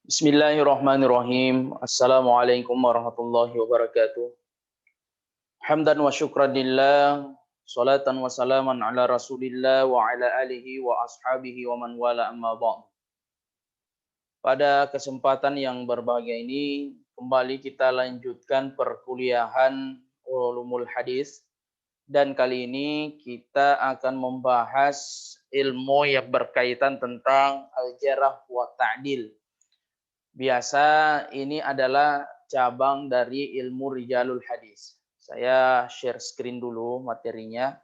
Bismillahirrahmanirrahim. Assalamualaikum warahmatullahi wabarakatuh. Hamdan wa syukran lillah. Salatan wa salaman ala rasulillah wa ala alihi wa ashabihi wa man wala amma ba'd. Pada kesempatan yang berbahagia ini, kembali kita lanjutkan perkuliahan ulumul hadis. Dan kali ini kita akan membahas ilmu yang berkaitan tentang al-jarh wa ta'dil. Biasa ini adalah cabang dari ilmu rijalul hadis. Saya share screen dulu materinya.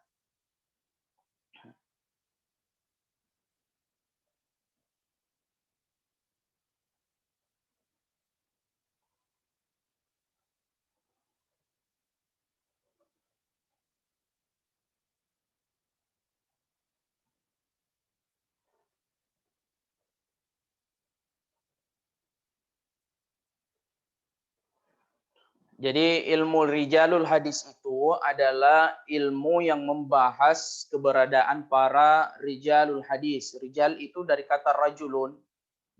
Jadi ilmu rijalul hadis itu adalah ilmu yang membahas keberadaan para rijalul hadis. Rijal itu dari kata rajulun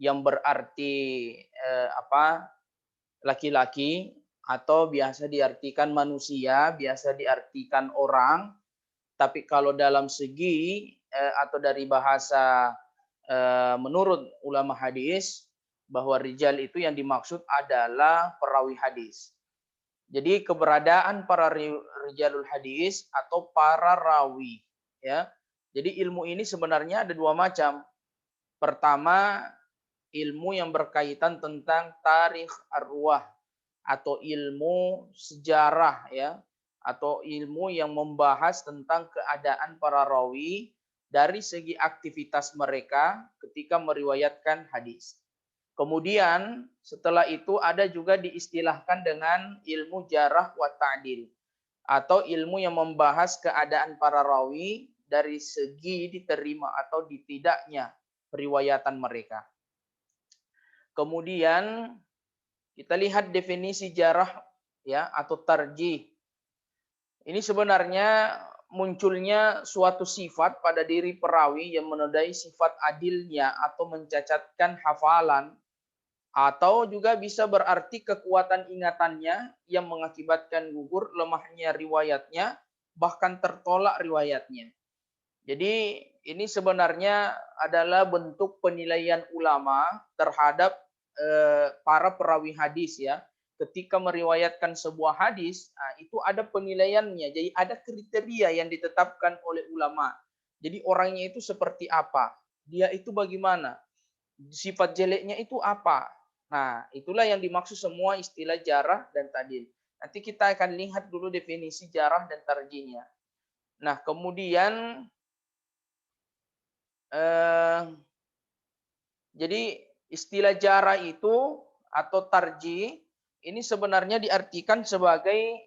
yang berarti laki-laki, atau biasa diartikan manusia, biasa diartikan orang. Tapi kalau dalam segi atau dari bahasa menurut ulama hadis, bahwa rijal itu yang dimaksud adalah perawi hadis. Jadi keberadaan para rijalul hadis atau para rawi, ya. Jadi ilmu ini sebenarnya ada dua macam. Pertama, ilmu yang berkaitan tentang tarikh arwah atau ilmu sejarah, ya, atau ilmu yang membahas tentang keadaan para rawi dari segi aktivitas mereka ketika meriwayatkan hadis. Kemudian setelah itu ada juga diistilahkan dengan ilmu jarah wa ta'dil atau ilmu yang membahas keadaan para rawi dari segi diterima atau ditidaknya periwayatan mereka. Kemudian kita lihat definisi jarah, ya, atau tarjih. Ini sebenarnya munculnya suatu sifat pada diri perawi yang menodai sifat adilnya atau mencacatkan hafalan, atau juga bisa berarti kekuatan ingatannya yang mengakibatkan gugur, lemahnya riwayatnya, bahkan tertolak riwayatnya. Jadi ini sebenarnya adalah bentuk penilaian ulama terhadap para perawi hadis, ya. Ketika meriwayatkan sebuah hadis, itu ada penilaiannya. Jadi ada kriteria yang ditetapkan oleh ulama. Jadi orangnya itu seperti apa? Dia itu bagaimana? Sifat jeleknya itu apa? Nah, itulah yang dimaksud semua istilah jarah dan ta'dil. Nanti kita akan lihat dulu definisi jarah dan tarjihnya. Nah, kemudian jadi istilah jarah itu atau tarjih ini sebenarnya diartikan sebagai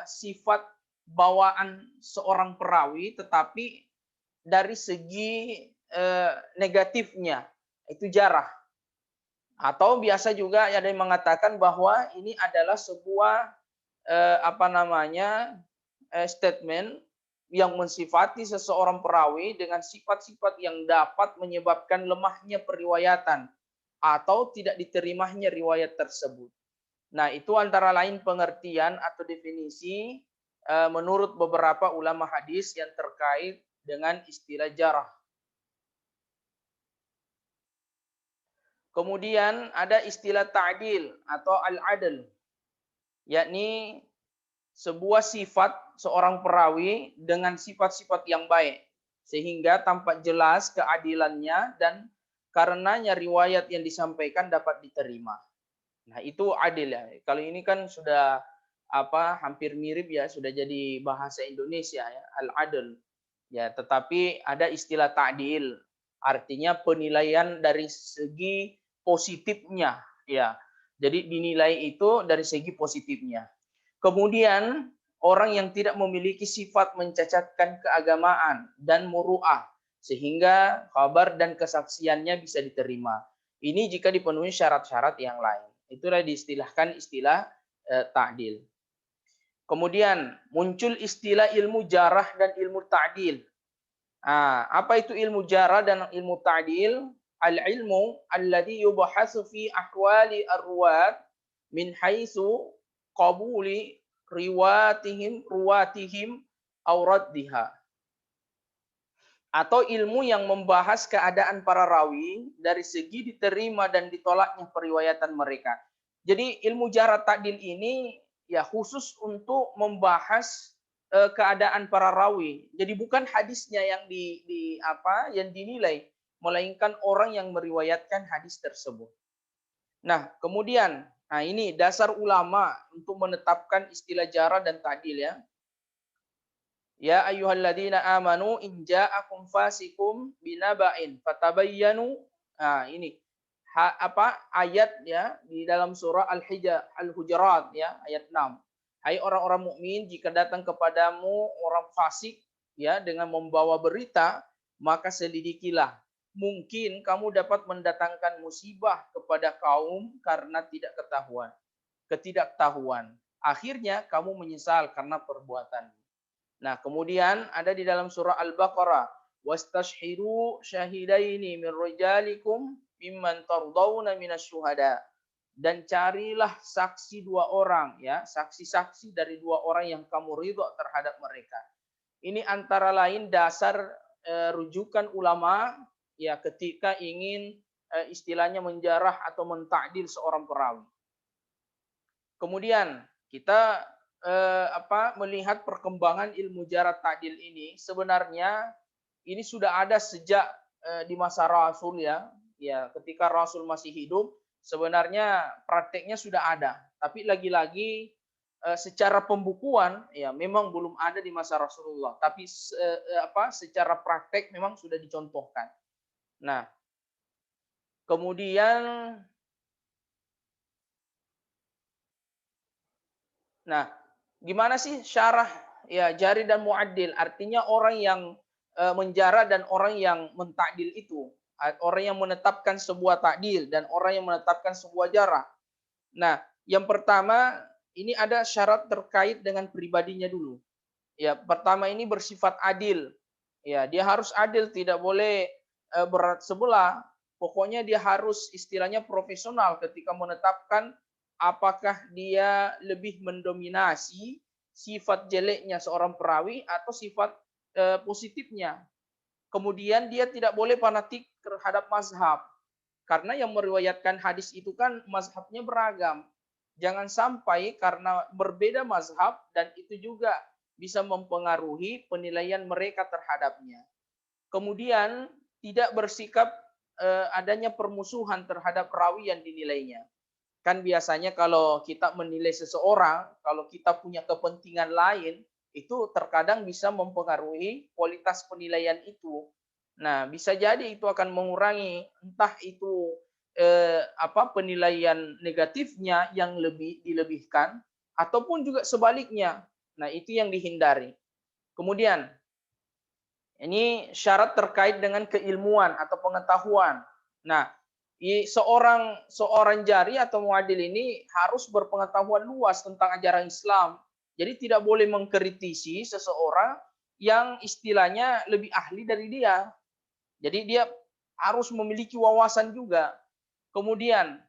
sifat bawaan seorang perawi, tetapi dari segi negatifnya itu jarah. Atau biasa juga ada yang mengatakan bahwa ini adalah sebuah statement yang mensifati seseorang perawi dengan sifat-sifat yang dapat menyebabkan lemahnya periwayatan atau tidak diterimanya riwayat tersebut. Nah, itu antara lain pengertian atau definisi menurut beberapa ulama hadis yang terkait dengan istilah jarah. Kemudian ada istilah ta'dil atau al-adl, yakni sebuah sifat seorang perawi dengan sifat-sifat yang baik sehingga tampak jelas keadilannya dan karenanya riwayat yang disampaikan dapat diterima. Nah, itu adil, ya. Kalau ini kan sudah hampir mirip, ya, sudah jadi bahasa Indonesia, ya, al-adl. Ya, tetapi ada istilah ta'dil, artinya penilaian dari segi positifnya, ya. Jadi dinilai itu dari segi positifnya. Kemudian orang yang tidak memiliki sifat mencacatkan keagamaan dan muru'ah sehingga kabar dan kesaksiannya bisa diterima. Ini jika dipenuhi syarat-syarat yang lain. Itulah diistilahkan istilah ta'dil. Kemudian muncul istilah ilmu jarah dan ilmu ta'dil. Apa itu ilmu jarah dan ilmu ta'dil? al-ilmu alladhi yubahasu fi ahwali ar-ruwat min haitsu qabuli ruwatihim aw raddiha. Atau ilmu yang membahas keadaan para rawi dari segi diterima dan ditolaknya periwayatan mereka. Jadi ilmu jarh ta'dil ini ya khusus untuk membahas keadaan para rawi. Jadi bukan hadisnya yang yang dinilai, melainkan orang yang meriwayatkan hadis tersebut. Nah, kemudian ini dasar ulama untuk menetapkan istilah jarh dan ta'dil ya. Ya ayyuhalladzina amanu in ja'akum fasikum binaba'in fatabayyanu. Ini ayat ya di dalam surah Al-Hujurat ya ayat 6. Hai orang-orang mukmin, jika datang kepadamu orang fasik ya dengan membawa berita, maka selidikilah. Mungkin kamu dapat mendatangkan musibah kepada kaum karena ketidaktahuan. Akhirnya kamu menyesal karena perbuatan. Nah, kemudian ada di dalam surah Al-Baqarah, wastashhidu syahidaini min rijalikum mimman tardawna minasyuhada. Dan carilah saksi dua orang ya, saksi-saksi dari dua orang yang kamu ridho terhadap mereka. Ini antara lain dasar rujukan ulama ya ketika ingin istilahnya menjarah atau mentakdil seorang perawi. Kemudian kita melihat perkembangan ilmu jarh ta'dil ini, sebenarnya ini sudah ada sejak di masa Rasul ya. Ya, ketika Rasul masih hidup, sebenarnya prakteknya sudah ada. Tapi lagi-lagi secara pembukuan ya memang belum ada di masa Rasulullah, tapi secara praktek memang sudah dicontohkan. Nah, kemudian gimana sih syarah ya jari dan mu'addil? Artinya orang yang menjarah dan orang yang mentakdil itu. Orang yang menetapkan sebuah takdil dan orang yang menetapkan sebuah jarah. Nah, yang pertama ini ada syarat terkait dengan pribadinya dulu. Ya, pertama ini bersifat adil. Ya, dia harus adil, tidak boleh berat sebelah. Pokoknya dia harus istilahnya profesional ketika menetapkan apakah dia lebih mendominasi sifat jeleknya seorang perawi atau sifat positifnya. Kemudian dia tidak boleh fanatik terhadap mazhab. Karena yang meriwayatkan hadis itu kan mazhabnya beragam. Jangan sampai karena berbeda mazhab dan itu juga bisa mempengaruhi penilaian mereka terhadapnya. Kemudian tidak bersikap adanya permusuhan terhadap perawi yang dinilainya. Kan biasanya kalau kita menilai seseorang, kalau kita punya kepentingan lain, itu terkadang bisa mempengaruhi kualitas penilaian itu. Nah, bisa jadi itu akan mengurangi entah itu penilaian negatifnya yang lebih dilebihkan ataupun juga sebaliknya. Nah, itu yang dihindari. Kemudian ini syarat terkait dengan keilmuan atau pengetahuan. Nah, seorang jari atau muadil ini harus berpengetahuan luas tentang ajaran Islam. Jadi tidak boleh mengkritisi seseorang yang istilahnya lebih ahli dari dia. Jadi dia harus memiliki wawasan juga. Kemudian,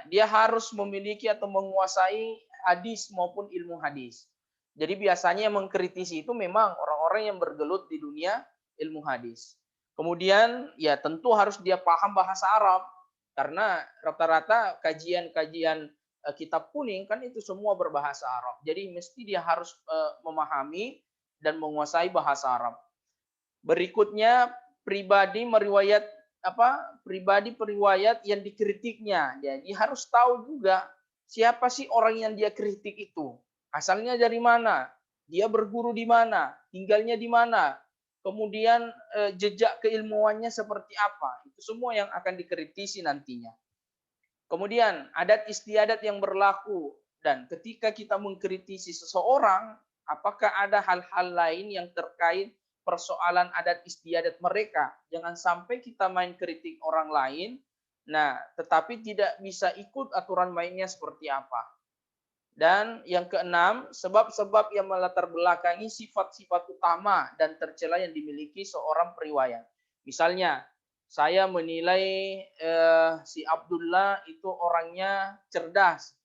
dia harus memiliki atau menguasai hadis maupun ilmu hadis. Jadi biasanya yang mengkritisi itu memang orang-orang yang bergelut di dunia ilmu hadis. Kemudian ya tentu harus dia paham bahasa Arab. Karena rata-rata kajian-kajian kitab kuning kan itu semua berbahasa Arab. Jadi mesti dia harus memahami dan menguasai bahasa Arab. Berikutnya pribadi periwayat yang dikritiknya. Jadi harus tahu juga siapa sih orang yang dia kritik itu. Asalnya dari mana? Dia berguru di mana? Tinggalnya di mana? Kemudian jejak keilmuannya seperti apa. Itu semua yang akan dikritisi nantinya. Kemudian adat istiadat yang berlaku. Dan ketika kita mengkritisi seseorang, apakah ada hal-hal lain yang terkait persoalan adat istiadat mereka. Jangan sampai kita main kritik orang lain, tetapi tidak bisa ikut aturan mainnya seperti apa. Dan yang keenam, sebab-sebab yang melatar belakangi sifat-sifat utama dan tercela yang dimiliki seorang periwayat. Misalnya, saya menilai si Abdullah itu orangnya cerdas.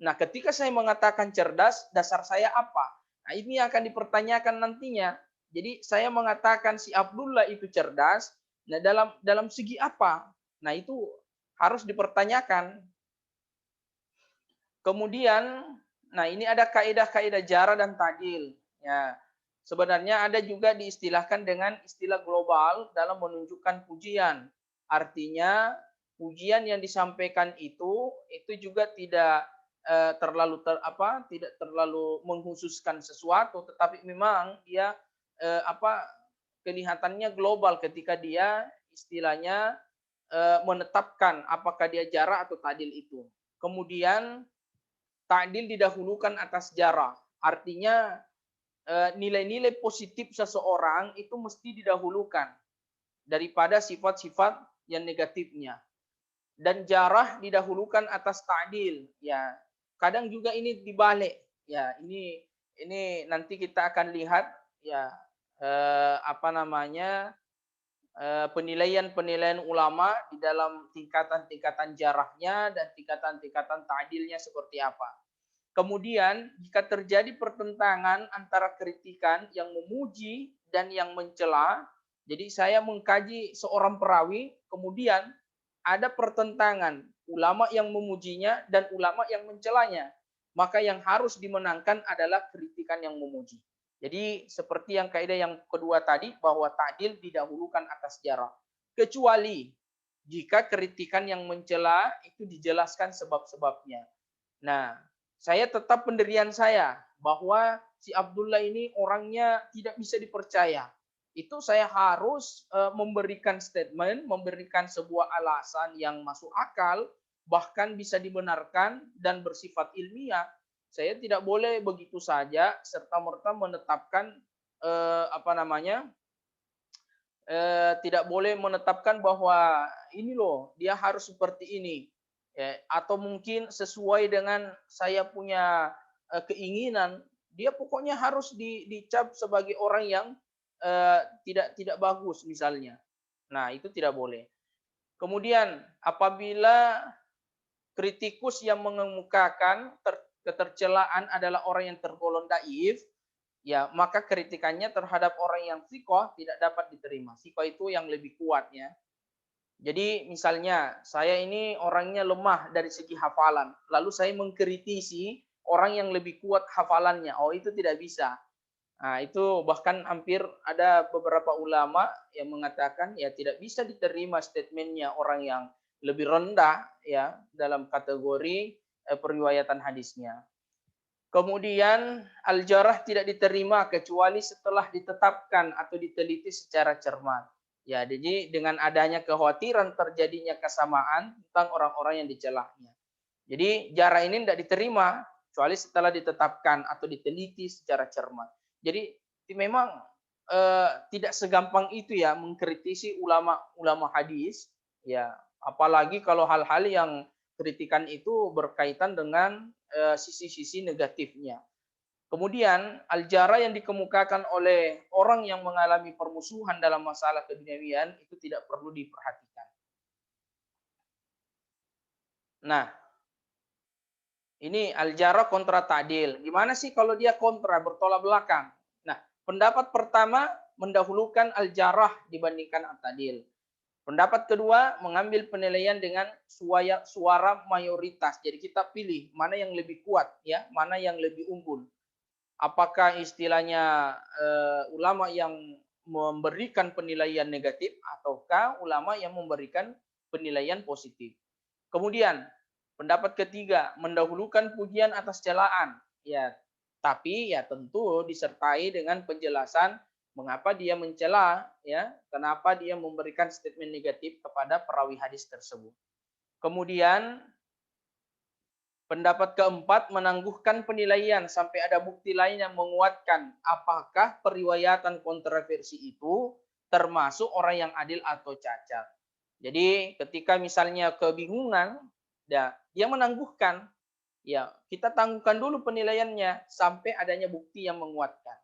Nah, ketika saya mengatakan cerdas, dasar saya apa? Nah, ini akan dipertanyakan nantinya. Jadi saya mengatakan si Abdullah itu cerdas. Nah, dalam segi apa? Nah, itu harus dipertanyakan. Kemudian, nah ini ada kaidah-kaidah jara dan ta'dil. Ya, sebenarnya ada juga diistilahkan dengan istilah global dalam menunjukkan pujian. Artinya pujian yang disampaikan itu juga tidak tidak terlalu menghususkan sesuatu, tetapi memang dia kelihatannya global ketika dia istilahnya menetapkan apakah dia jara atau ta'dil itu. Kemudian ta'dil didahulukan atas jarah. Artinya nilai-nilai positif seseorang itu mesti didahulukan daripada sifat-sifat yang negatifnya. Dan jarah didahulukan atas ta'dil. Ya, kadang juga ini dibalik. Ya, ini nanti kita akan lihat ya penilaian-penilaian ulama di dalam tingkatan-tingkatan jarahnya dan tingkatan-tingkatan ta'dilnya seperti apa. Kemudian jika terjadi pertentangan antara kritikan yang memuji dan yang mencela, jadi saya mengkaji seorang perawi, kemudian ada pertentangan ulama yang memujinya dan ulama yang mencelanya, maka yang harus dimenangkan adalah kritikan yang memuji. Jadi seperti yang kaidah yang kedua tadi, bahwa ta'dil didahulukan atas jarah. Kecuali jika kritikan yang mencela itu dijelaskan sebab-sebabnya. Nah, saya tetap pendirian saya bahwa si Abdullah ini orangnya tidak bisa dipercaya. Itu saya harus memberikan statement, memberikan sebuah alasan yang masuk akal, bahkan bisa dibenarkan dan bersifat ilmiah. Saya tidak boleh begitu saja serta-merta menetapkan tidak boleh menetapkan bahwa ini loh dia harus seperti ini, ya, atau mungkin sesuai dengan saya punya keinginan, dia pokoknya harus dicap sebagai orang yang tidak bagus misalnya. Nah, itu tidak boleh. Kemudian apabila kritikus yang mengemukakan ketercelaan adalah orang yang tergolong daif, ya maka kritikannya terhadap orang yang sikoh tidak dapat diterima. Sikoh itu yang lebih kuatnya. Jadi misalnya saya ini orangnya lemah dari segi hafalan, lalu saya mengkritisi orang yang lebih kuat hafalannya. Oh, itu tidak bisa. Nah, itu bahkan hampir ada beberapa ulama yang mengatakan ya tidak bisa diterima statementnya orang yang lebih rendah ya dalam kategori periwayatan hadisnya. Kemudian al-jarah tidak diterima kecuali setelah ditetapkan atau diteliti secara cermat. Ya, jadi dengan adanya kekhawatiran terjadinya kesamaan tentang orang-orang yang dicelahnya. Jadi jarah ini tidak diterima kecuali setelah ditetapkan atau diteliti secara cermat. Jadi memang tidak segampang itu ya mengkritisi ulama-ulama hadis, ya apalagi kalau hal-hal yang kritikan itu berkaitan dengan sisi-sisi negatifnya. Kemudian al-jara yang dikemukakan oleh orang yang mengalami permusuhan dalam masalah keduniawian itu tidak perlu diperhatikan. Nah, ini al-jara kontra ta'dil. Gimana sih kalau dia kontra, bertolak belakang? Nah, pendapat pertama mendahulukan al-jarah dibandingkan at-ta'dil. Pendapat kedua mengambil penilaian dengan suara mayoritas. Jadi kita pilih mana yang lebih kuat, ya, mana yang lebih unggul. Apakah istilahnya ulama yang memberikan penilaian negatif ataukah ulama yang memberikan penilaian positif. Kemudian pendapat ketiga mendahulukan pujian atas celaan, ya, tapi ya tentu disertai dengan penjelasan mengapa dia mencela, ya, kenapa dia memberikan statement negatif kepada perawi hadis tersebut. Kemudian pendapat keempat menangguhkan penilaian sampai ada bukti lain yang menguatkan apakah periwayatan kontroversi itu termasuk orang yang adil atau cacat. Jadi ketika misalnya kebingungan, ya, dia menangguhkan, ya kita tangguhkan dulu penilaiannya sampai adanya bukti yang menguatkan.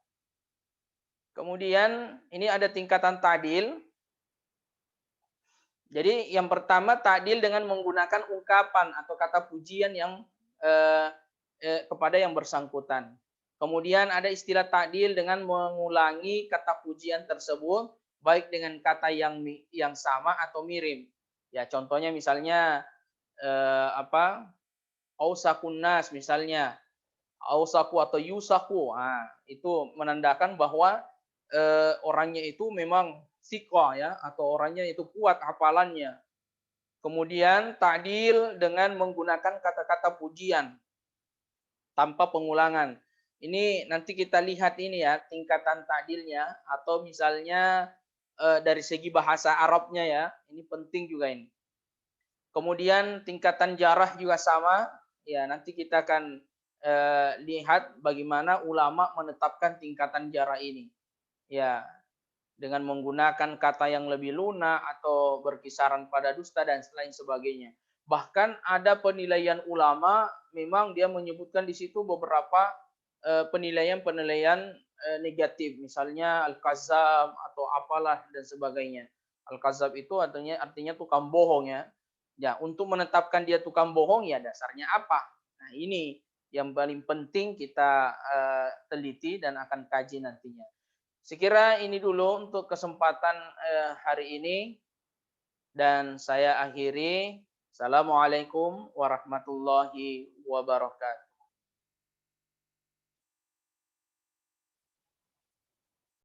Kemudian ini ada tingkatan ta'dil. Jadi yang pertama ta'dil dengan menggunakan ungkapan atau kata pujian yang eee kepada yang bersangkutan. Kemudian ada istilah ta'dil dengan mengulangi kata pujian tersebut baik dengan kata yang sama atau mirip. Ya contohnya misalnya, apa, ausakun nas misalnya, ausaku atau yusaku. Itu menandakan bahwa, orangnya itu memang thiqah ya, atau orangnya itu kuat hafalannya. Kemudian ta'dil dengan menggunakan kata-kata pujian tanpa pengulangan. Ini nanti kita lihat ini ya, tingkatan ta'dilnya atau misalnya, dari segi bahasa Arabnya ya, ini penting juga ini. Kemudian tingkatan jarah juga sama, ya nanti kita akan, lihat bagaimana ulama menetapkan tingkatan jarah ini. Ya, dengan menggunakan kata yang lebih lunak atau berkisaran pada dusta dan lain sebagainya. Bahkan ada penilaian ulama memang dia menyebutkan di situ beberapa penilaian-penilaian negatif, misalnya al-kazzab atau apalah dan sebagainya. Al-kazzab itu artinya tukang bohong ya. Ya, untuk menetapkan dia tukang bohong ya dasarnya apa? Nah, ini yang paling penting kita teliti dan akan kaji nantinya. Sekira ini dulu untuk kesempatan hari ini dan saya akhiri. Assalamualaikum warahmatullahi wabarakatuh.